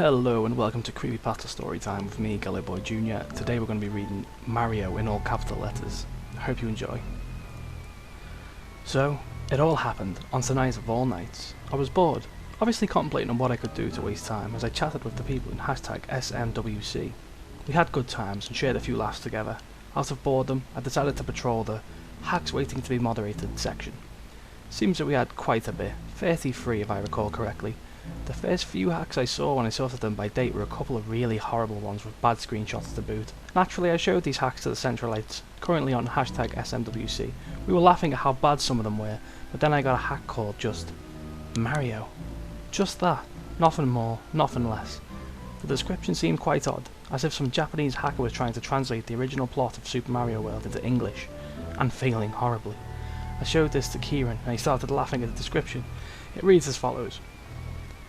Hello and welcome to CreepyPasta Storytime with me, Gallo Boy Jr. Today we're going to be reading Mario in all capital letters. I hope you enjoy. So, it all happened on tonight of all nights. I was bored, obviously contemplating on what I could do to waste time as I chatted with the people in #SMWC. We had good times and shared a few laughs together. Out of boredom, I decided to patrol the hacks waiting to be moderated section. Seems that we had quite a bit, 33 if I recall correctly. The first few hacks I saw when I sorted them by date were a couple of really horrible ones with bad screenshots to boot. Naturally I showed these hacks to the Centralites, currently on #SMWC. We were laughing at how bad some of them were, but then I got a hack called just Mario. Just that, nothing more, nothing less. The description seemed quite odd, as if some Japanese hacker was trying to translate the original plot of Super Mario World into English, and failing horribly. I showed this to Kieran and he started laughing at the description. It reads as follows.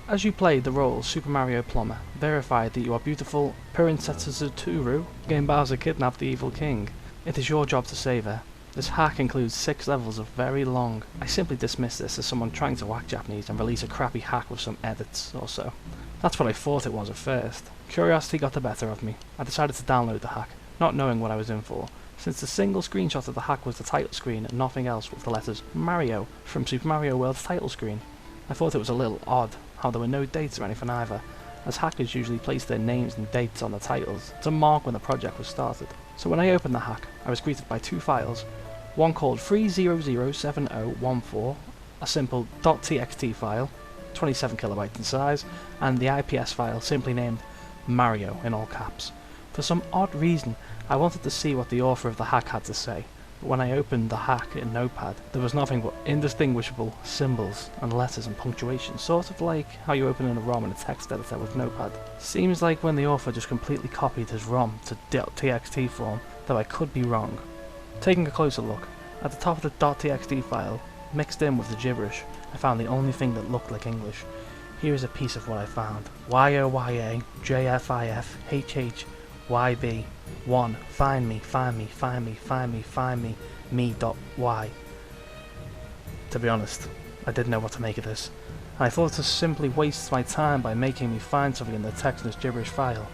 As you play the role Super Mario Plumber, verify that you are beautiful Princess Turu. Game Bowser kidnapped the evil king. It is your job to save her. This hack includes 6 levels of very long. I simply dismiss this as someone trying to whack Japanese and release a crappy hack with some edits or so. That's what I thought it was at first. Curiosity got the better of me. I decided to download the hack, not knowing what I was in for, since the single screenshot of the hack was the title screen and nothing else with the letters Mario from Super Mario World's title screen. I thought it was a little odd how there were no dates or anything either, as hackers usually place their names and dates on the titles to mark when the project was started. So when I opened the hack, I was greeted by 2 files, one called 3007014, a simple .txt file, 27 kilobytes in size, and the IPS file simply named Mario in all caps. For some odd reason, I wanted to see what the author of the hack had to say. When I opened the hack in Notepad, there was nothing but indistinguishable symbols and letters and punctuation, sort of like how you open in a ROM in a text editor with Notepad. Seems like when the author just completely copied his ROM to .txt form, though I could be wrong. Taking a closer look, at the top of the .txt file, mixed in with the gibberish, I found the only thing that looked like English. Here is a piece of what I found. YOYA, JFIF, HH, YB, 1, find me, me.y. To be honest, I didn't know what to make of this, and I thought to simply waste my time by making me find something in the text in this gibberish file.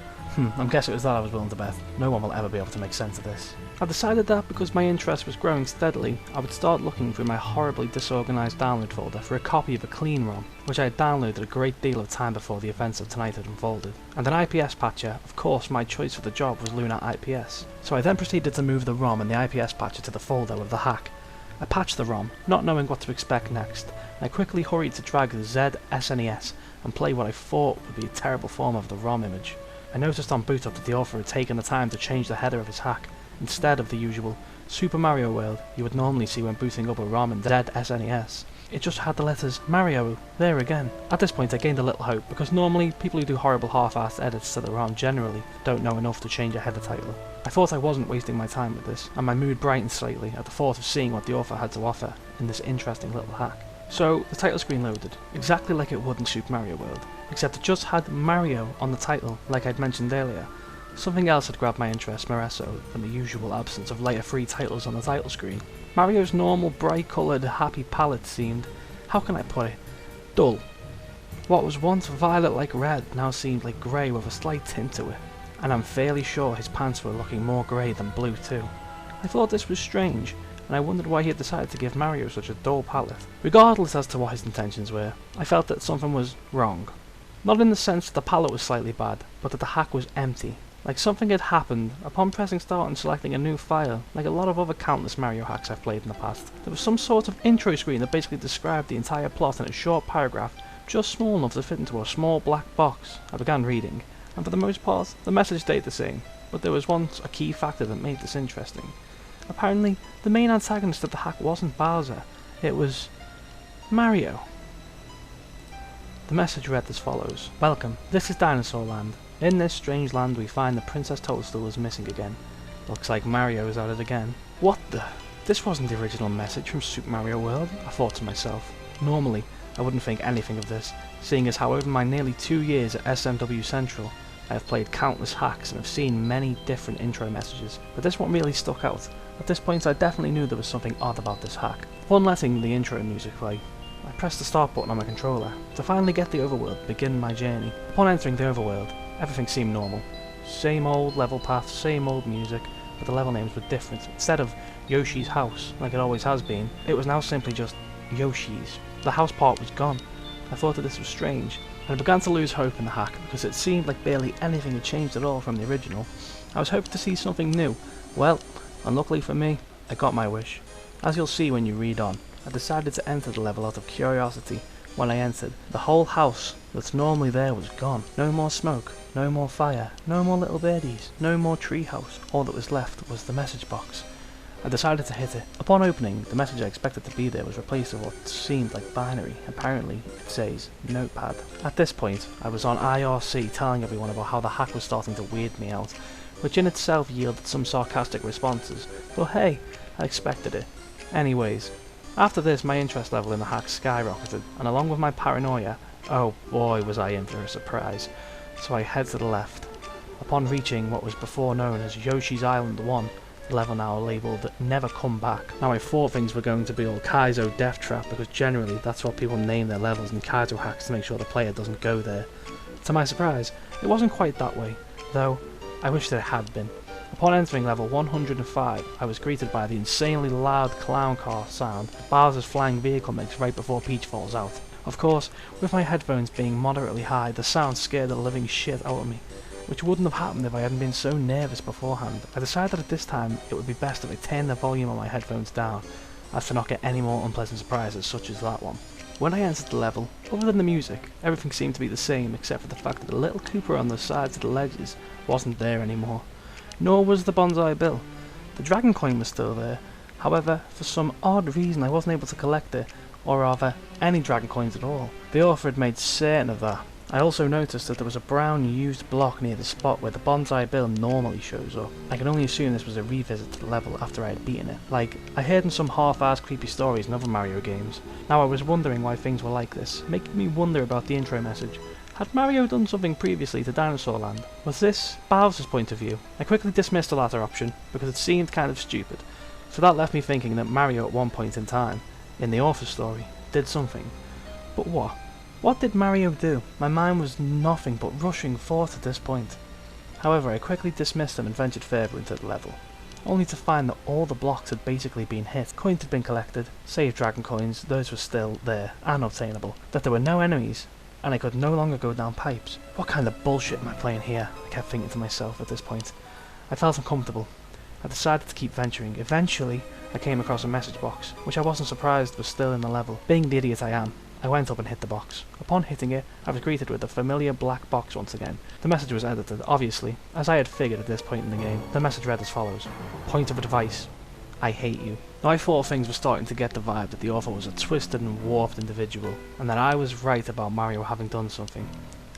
I guess it was that I was willing to bet. No one will ever be able to make sense of this. I decided that because my interest was growing steadily, I would start looking through my horribly disorganised download folder for a copy of a clean ROM, which I had downloaded a great deal of time before the events of tonight had unfolded. And an IPS patcher, of course my choice for the job was Luna IPS. So I then proceeded to move the ROM and the IPS patcher to the folder with the hack. I patched the ROM, not knowing what to expect next, and I quickly hurried to drag the ZSNES and play what I thought would be a terrible form of the ROM image. I noticed on boot up that the author had taken the time to change the header of his hack. Instead of the usual Super Mario World you would normally see when booting up a ROM in ZSNES, it just had the letters Mario there again. At this point I gained a little hope, because normally people who do horrible half-assed edits to the ROM generally don't know enough to change a header title. I thought I wasn't wasting my time with this, and my mood brightened slightly at the thought of seeing what the author had to offer in this interesting little hack. So the title screen loaded, exactly like it would in Super Mario World, except it just had Mario on the title, like I'd mentioned earlier. Something else had grabbed my interest more so than the usual absence of later free titles on the title screen. Mario's normal bright coloured happy palette seemed, how can I put it, dull. What was once violet like red now seemed like grey with a slight tint to it, and I'm fairly sure his pants were looking more grey than blue too. I thought this was strange, and I wondered why he had decided to give Mario such a dull palette. Regardless as to what his intentions were, I felt that something was wrong. Not in the sense that the palette was slightly bad, but that the hack was empty. Like something had happened upon pressing start and selecting a new file, like a lot of other countless Mario hacks I've played in the past. There was some sort of intro screen that basically described the entire plot in a short paragraph, just small enough to fit into a small black box. I began reading, and for the most part, the message stayed the same, but there was a key factor that made this interesting. Apparently, the main antagonist of the hack wasn't Bowser, it was Mario. The message read as follows. Welcome, this is Dinosaur Land. In this strange land we find the Princess Toadstool is missing again. Looks like Mario is at it again. What the? This wasn't the original message from Super Mario World, I thought to myself. Normally, I wouldn't think anything of this, seeing as how over my nearly 2 years at SMW Central, I have played countless hacks and have seen many different intro messages, but this one really stuck out. At this point I definitely knew there was something odd about this hack. Upon letting the intro music play, I pressed the start button on my controller to finally get the overworld and begin my journey. Upon entering the overworld, everything seemed normal. Same old level path, same old music, but the level names were different. Instead of Yoshi's house, like it always has been, it was now simply just Yoshi's. The house part was gone. I thought that this was strange, and I began to lose hope in the hack because it seemed like barely anything had changed at all from the original. I was hoping to see something new. Well, unluckily for me, I got my wish. As you'll see when you read on, I decided to enter the level out of curiosity. When I entered, the whole house that's normally there was gone. No more smoke, no more fire, no more little birdies, no more treehouse. All that was left was the message box. I decided to hit it. Upon opening, the message I expected to be there was replaced with what seemed like binary. Apparently, it says notepad. At this point, I was on IRC telling everyone about how the hack was starting to weird me out, which in itself yielded some sarcastic responses, but hey, I expected it. Anyways, after this my interest level in the hack skyrocketed, and along with my paranoia, oh boy was I in for a surprise, so I head to the left. Upon reaching what was before known as Yoshi's Island 1, the level now labelled Never Come Back. Now I thought things were going to be all Kaizo Death Trap because generally that's what people name their levels in Kaizo hacks to make sure the player doesn't go there. To my surprise, it wasn't quite that way, though I wish that it had been. Upon entering level 105, I was greeted by the insanely loud clown car sound Bowser's flying vehicle makes right before Peach falls out. Of course, with my headphones being moderately high, the sound scared the living shit out of me, which wouldn't have happened if I hadn't been so nervous beforehand. I decided at this time it would be best if I turned the volume on my headphones down, as to not get any more unpleasant surprises such as that one. When I entered the level, other than the music, everything seemed to be the same except for the fact that the little Cooper on the sides of the ledges wasn't there anymore. Nor was the Bonsai Bill. The Dragon Coin was still there, however, for some odd reason I wasn't able to collect it, or rather, any Dragon Coins at all. The author had made certain of that. I also noticed that there was a brown used block near the spot where the Bonsai Bill normally shows up. I can only assume this was a revisit to the level after I had beaten it. Like, I heard in some half-assed creepy stories in other Mario games. Now I was wondering why things were like this, making me wonder about the intro message. Had Mario done something previously to Dinosaur Land? Was this Bowser's point of view? I quickly dismissed the latter option because it seemed kind of stupid, so that left me thinking that Mario at one point in time, in the author's story, did something. But what? What did Mario do? My mind was nothing but rushing forth at this point. However, I quickly dismissed them and ventured further into the level, only to find that all the blocks had basically been hit, coins had been collected, save Dragon Coins, those were still there and obtainable, that there were no enemies, and I could no longer go down pipes. What kind of bullshit am I playing here? I kept thinking to myself at this point. I felt uncomfortable. I decided to keep venturing. Eventually, I came across a message box, which I wasn't surprised was still in the level. Being the idiot I am, I went up and hit the box. Upon hitting it, I was greeted with the familiar black box once again. The message was edited, obviously, as I had figured at this point in the game. The message read as follows: Point of advice, I hate you. Now I thought things were starting to get the vibe that the author was a twisted and warped individual, and that I was right about Mario having done something.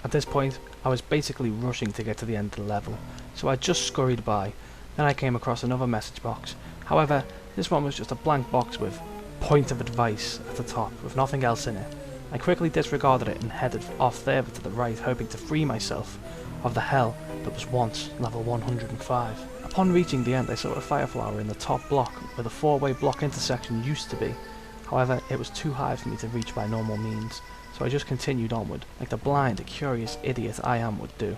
At this point, I was basically rushing to get to the end of the level, so I just scurried by. Then I came across another message box. However, this one was just a blank box with point of advice at the top, with nothing else in it. I quickly disregarded it and headed off further to the right, hoping to free myself of the hell that was once level 105. Upon reaching the end, I saw a fire flower in the top block where the four-way block intersection used to be. However, it was too high for me to reach by normal means, so I just continued onward, like the blind, curious idiot I am would do.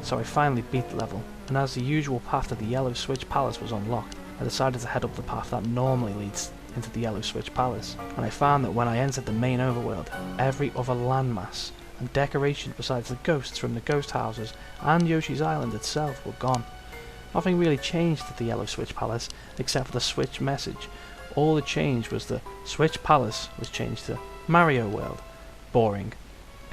So I finally beat the level, and as the usual path to the Yellow Switch Palace was unlocked, I decided to head up the path that normally leads into the Yellow Switch Palace, and I found that when I entered the main overworld, every other landmass and decoration besides the ghosts from the ghost houses and Yoshi's Island itself were gone. Nothing really changed at the Yellow Switch Palace except for the Switch message. All that changed was the Switch Palace was changed to Mario World. Boring.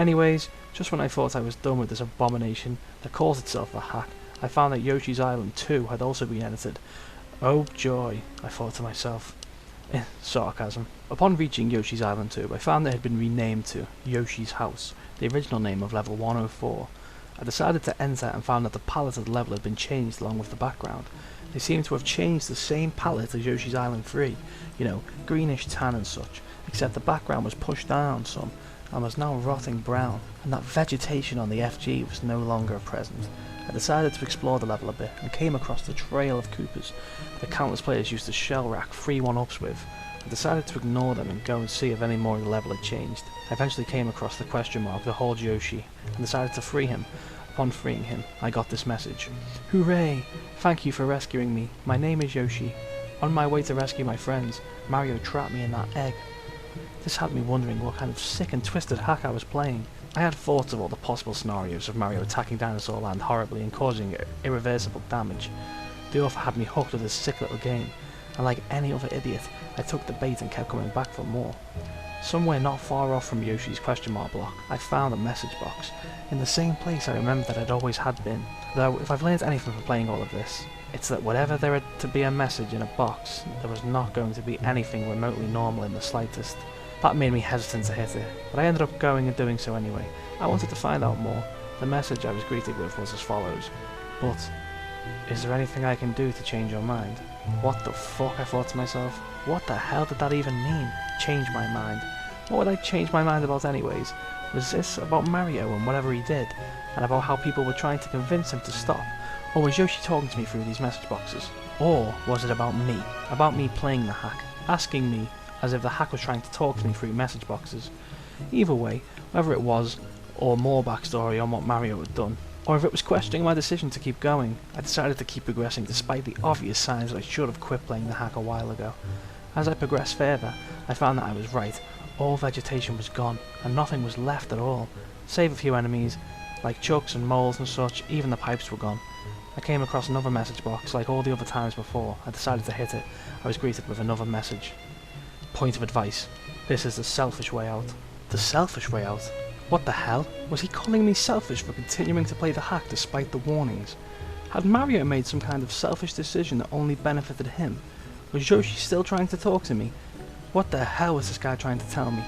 Anyways, just when I thought I was done with this abomination that calls itself a hack, I found that Yoshi's Island 2 had also been edited. Oh joy, I thought to myself. Sarcasm. Upon reaching Yoshi's Island 2, I found that it had been renamed to Yoshi's House, the original name of level 104. I decided to enter and found that the palette of the level had been changed along with the background. They seemed to have changed the same palette as Yoshi's Island 3, you know, greenish tan and such, except the background was pushed down some and was now rotting brown, and that vegetation on the FG was no longer present. I decided to explore the level a bit and came across the trail of Coopers that countless players used to shell rack 3-1-ups with. I decided to ignore them and go and see if any more of the level had changed. I eventually came across the question mark that holds Yoshi and decided to free him. Upon freeing him, I got this message. Hooray! Thank you for rescuing me. My name is Yoshi. On my way to rescue my friends, Mario trapped me in that egg. This had me wondering what kind of sick and twisted hack I was playing. I had thoughts of all the possible scenarios of Mario attacking Dinosaur Land horribly and causing irreversible damage. The author had me hooked with this sick little game, and like any other idiot, I took the bait and kept coming back for more. Somewhere not far off from Yoshi's question mark block, I found a message box, in the same place I remembered that it always had been. Though, if I've learned anything from playing all of this, it's that whatever there had to be a message in a box, there was not going to be anything remotely normal in the slightest. That made me hesitant to hit it, but I ended up going and doing so anyway. I wanted to find out more. The message I was greeted with was as follows. But, is there anything I can do to change your mind? What the fuck, I thought to myself. What the hell did that even mean? Change my mind. What would I change my mind about anyways? Was this about Mario and whatever he did, and about how people were trying to convince him to stop? Or was Yoshi talking to me through these message boxes? Or was it about me playing the hack, asking me as if the hack was trying to talk to me through message boxes? Either way, whether it was, or more backstory on what Mario had done, or if it was questioning my decision to keep going, I decided to keep progressing despite the obvious signs that I should have quit playing the hack a while ago. As I progressed further, I found that I was right. All vegetation was gone, and nothing was left at all. Save a few enemies, like chucks and moles and such, even the pipes were gone. I came across another message box, like all the other times before. I decided to hit it. I was greeted with another message. Point of advice. This is the selfish way out. The selfish way out? What the hell? Was he calling me selfish for continuing to play the hack despite the warnings? Had Mario made some kind of selfish decision that only benefited him? Was Yoshi still trying to talk to me? What the hell was this guy trying to tell me?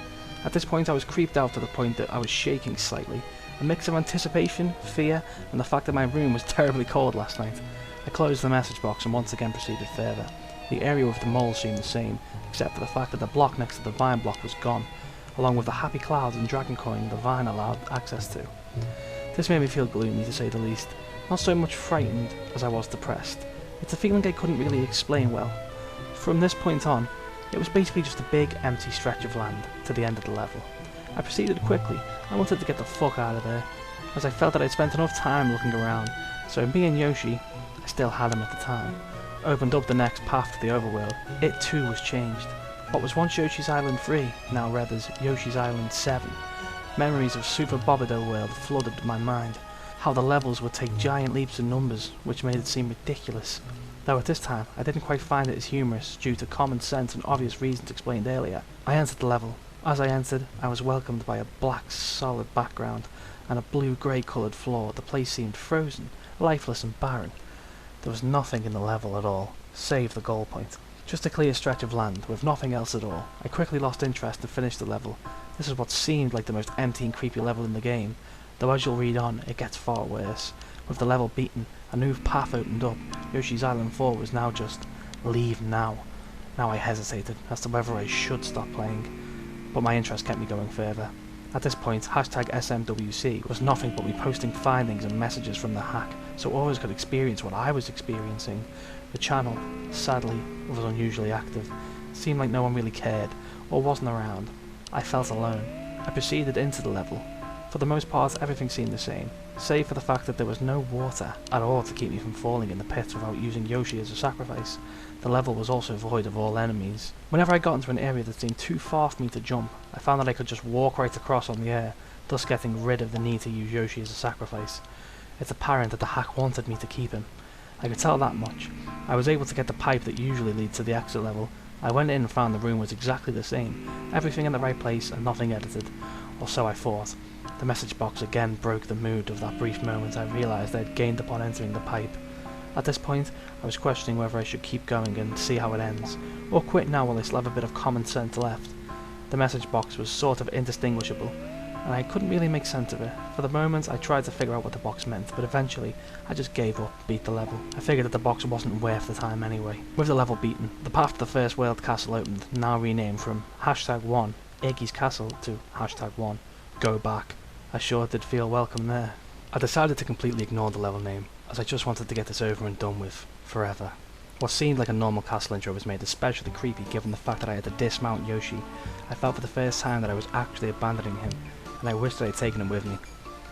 At this point I was creeped out to the point that I was shaking slightly. A mix of anticipation, fear, and the fact that my room was terribly cold last night. I closed the message box and once again proceeded further. The area with the moles seemed the same, except for the fact that the block next to the vine block was gone, along with the happy clouds and dragon coin the vine allowed access to. This made me feel gloomy to say the least, not so much frightened as I was depressed. It's a feeling I couldn't really explain well. From this point on, it was basically just a big empty stretch of land to the end of the level. I proceeded quickly. I wanted to get the fuck out of there, as I felt that I'd spent enough time looking around, so me and Yoshi, I still had him at the time, opened up the next path to the overworld. It too was changed. What was once Yoshi's Island 3 now read as Yoshi's Island 7. Memories of Super Bobbito World flooded my mind. How the levels would take giant leaps in numbers, which made it seem ridiculous. Though at this time, I didn't quite find it as humorous due to common sense and obvious reasons explained earlier. I entered the level. As I entered, I was welcomed by a black, solid background and a blue-grey coloured floor. The place seemed frozen, lifeless and barren. There was nothing in the level at all, save the goal point. Just a clear stretch of land, with nothing else at all. I quickly lost interest and finished the level. This is what seemed like the most empty and creepy level in the game, though as you'll read on, it gets far worse. With the level beaten, a new path opened up. Yoshi's Island 4 was now just, leave now. Now I hesitated as to whether I should stop playing, but my interest kept me going further. At this point, hashtag SMWC was nothing but me posting findings and messages from the hack, so others could experience what I was experiencing. The channel, sadly, was unusually active. It seemed like no one really cared, or wasn't around. I felt alone. I proceeded into the level. For the most part, everything seemed the same, save for the fact that there was no water at all to keep me from falling in the pit without using Yoshi as a sacrifice. The level was also void of all enemies. Whenever I got into an area that seemed too far for me to jump, I found that I could just walk right across on the air, thus getting rid of the need to use Yoshi as a sacrifice. It's apparent that the hack wanted me to keep him. I could tell that much. I was able to get the pipe that usually leads to the exit level. I went in and found the room was exactly the same, everything in the right place and nothing edited, or so I thought. The message box again broke the mood of that brief moment I realised I had gained upon entering the pipe. At this point, I was questioning whether I should keep going and see how it ends, or quit now while I still have a bit of common sense left. The message box was sort of indistinguishable, and I couldn't really make sense of it. For the moment, I tried to figure out what the box meant, but eventually, I just gave up and beat the level. I figured that the box wasn't worth the time anyway. With the level beaten, the path to the first world castle opened, now renamed from #1 Iggy's Castle to #1 Go Back. I sure did feel welcome there. I decided to completely ignore the level name, as I just wanted to get this over and done with, forever. What seemed like a normal castle intro was made especially creepy given the fact that I had to dismount Yoshi. I felt for the first time that I was actually abandoning him, and I wished that I had taken him with me.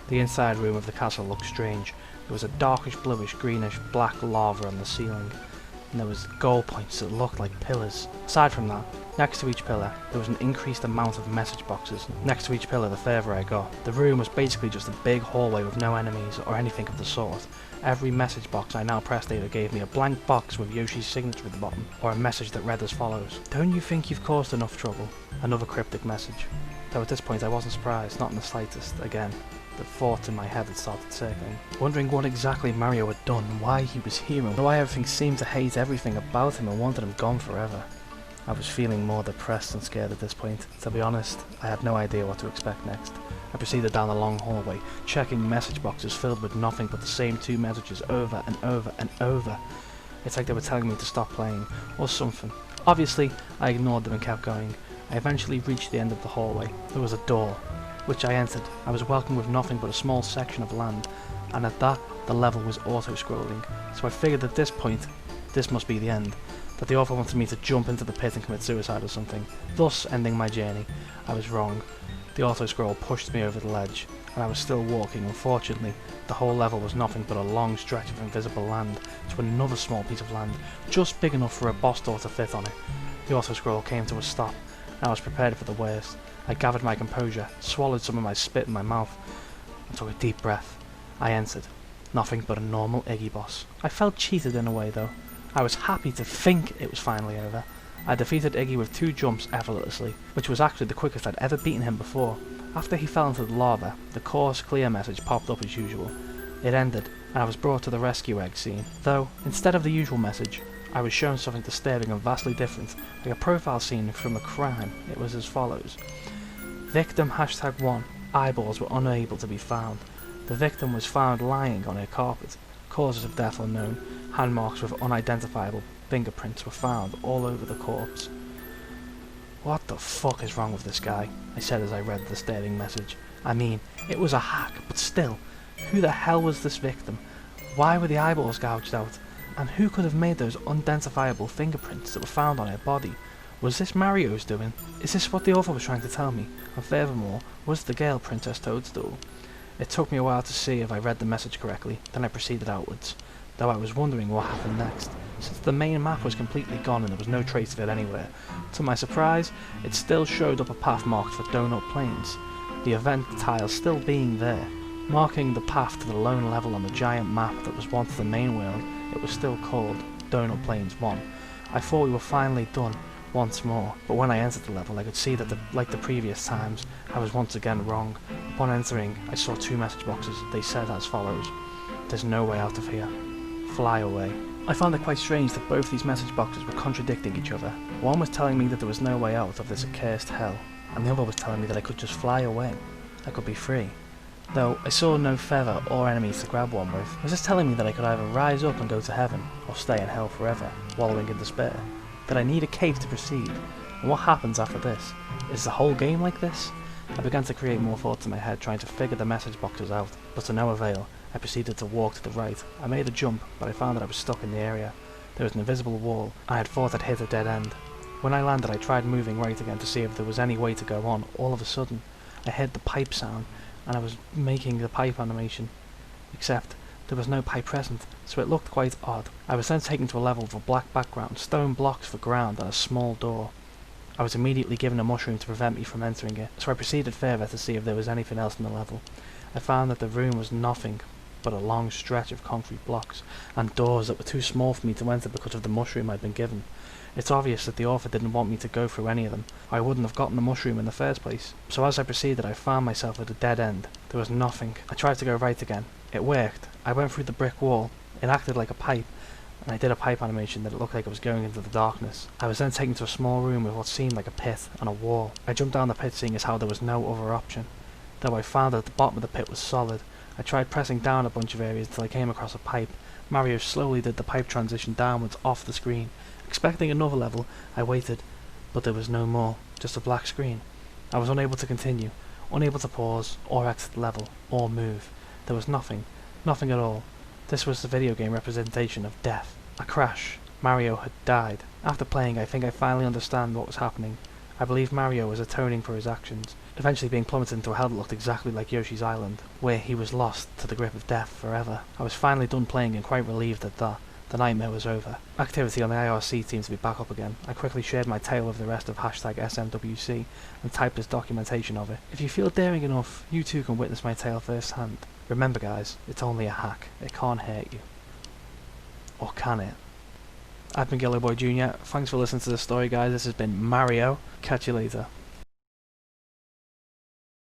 The inside room of the castle looked strange. There was a darkish bluish greenish black lava on the ceiling, and there was goal points that looked like pillars. Aside from that, next to each pillar there was an increased amount of message boxes. Next to each pillar the further I got. The room was basically just a big hallway with no enemies or anything of the sort. Every message box I now pressed either gave me a blank box with Yoshi's signature at the bottom, or a message that read as follows: "Don't you think you've caused enough trouble?" Another cryptic message. Though at this point I wasn't surprised, not in the slightest. Again, the thoughts in my head had started circling, wondering what exactly Mario had done, and why he was here, and why everything seemed to hate everything about him and wanted him gone forever. I was feeling more depressed than scared at this point. To be honest, I had no idea what to expect next. I proceeded down the long hallway, checking message boxes filled with nothing but the same two messages over and over and over. It's like they were telling me to stop playing, or something. Obviously, I ignored them and kept going. I eventually reached the end of the hallway. There was a door, which I entered. I was welcomed with nothing but a small section of land, and at that, the level was auto-scrolling, so I figured at this point, this must be the end, that the author wanted me to jump into the pit and commit suicide or something, thus ending my journey. I was wrong. The auto-scroll pushed me over the ledge, and I was still walking. Unfortunately, the whole level was nothing but a long stretch of invisible land to another small piece of land, just big enough for a boss door to fit on it. The auto-scroll came to a stop, and I was prepared for the worst. I gathered my composure, swallowed some of my spit in my mouth, and took a deep breath. I entered. Nothing but a normal Iggy boss. I felt cheated in a way though. I was happy to think it was finally over. I defeated Iggy with 2 jumps effortlessly, which was actually the quickest I'd ever beaten him before. After he fell into the lava, the course clear message popped up as usual. It ended, and I was brought to the rescue egg scene. Though, instead of the usual message, I was shown something disturbing and vastly different, like a profile scene from a crime. It was as follows. Victim #1. Eyeballs were unable to be found. The victim was found lying on a carpet. Causes of death unknown. Hand marks with unidentifiable fingerprints were found all over the corpse. What the fuck is wrong with this guy? I said as I read the disturbing message. I mean, it was a hack, but still, who the hell was this victim? Why were the eyeballs gouged out? And who could have made those unidentifiable fingerprints that were found on her body? Was this Mario's doing? Is this what the author was trying to tell me? And furthermore, was the girl Princess Toadstool? It took me a while to see if I read the message correctly, then I proceeded outwards, though I was wondering what happened next, since the main map was completely gone and there was no trace of it anywhere. To my surprise, it still showed up a path marked for Donut Plains, the event tile still being there, marking the path to the lone level on the giant map that was once the main world. It was still called Donut Plains 1. I thought we were finally done once more, but when I entered the level I could see that like the previous times, I was once again wrong. Upon entering, I saw 2 message boxes. They said as follows: "There's no way out of here. Fly away." I found it quite strange that both these message boxes were contradicting each other. One was telling me that there was no way out of this accursed hell, and the other was telling me that I could just fly away. I could be free. Though I saw no feather or enemies to grab one with. Was this telling me that I could either rise up and go to heaven, or stay in hell forever, wallowing in despair? That I need a cave to proceed? And what happens after this? Is the whole game like this? I began to create more thoughts in my head, trying to figure the message boxes out, but to no avail. I proceeded to walk to the right. I made a jump, but I found that I was stuck in the area. There was an invisible wall. I had thought I'd hit a dead end. When I landed, I tried moving right again to see if there was any way to go on. All of a sudden, I heard the pipe sound, and I was making the pipe animation. Except, there was no pipe present, so it looked quite odd. I was then taken to a level with a black background, stone blocks for ground, and a small door. I was immediately given a mushroom to prevent me from entering it, so I proceeded further to see if there was anything else in the level. I found that the room was nothing but a long stretch of concrete blocks, and doors that were too small for me to enter because of the mushroom I'd been given. It's obvious that the author didn't want me to go through any of them, or I wouldn't have gotten the mushroom in the first place. So as I proceeded, I found myself at a dead end. There was nothing. I tried to go right again. It worked. I went through the brick wall. It acted like a pipe, and I did a pipe animation that it looked like I was going into the darkness. I was then taken to a small room with what seemed like a pit and a wall. I jumped down the pit, seeing as how there was no other option. Though I found that the bottom of the pit was solid, I tried pressing down a bunch of areas until I came across a pipe. Mario slowly did the pipe transition downwards off the screen. Expecting another level, I waited, but there was no more, just a black screen. I was unable to continue, unable to pause, or exit the level, or move. There was nothing. Nothing at all. This was the video game representation of death. A crash. Mario had died. After playing, I think I finally understand what was happening. I believe Mario was atoning for his actions, eventually being plummeted into a hell that looked exactly like Yoshi's Island, where he was lost to the grip of death forever. I was finally done playing and quite relieved that the nightmare was over. Activity on the IRC seems to be back up again. I quickly shared my tale with the rest of #SMWC and typed as documentation of it. If you feel daring enough, you too can witness my tale firsthand. Remember guys, it's only a hack. It can't hurt you. Or can it? I've been Yellow Boy Jr. Thanks for listening to the story guys. This has been Mario. Catch you later.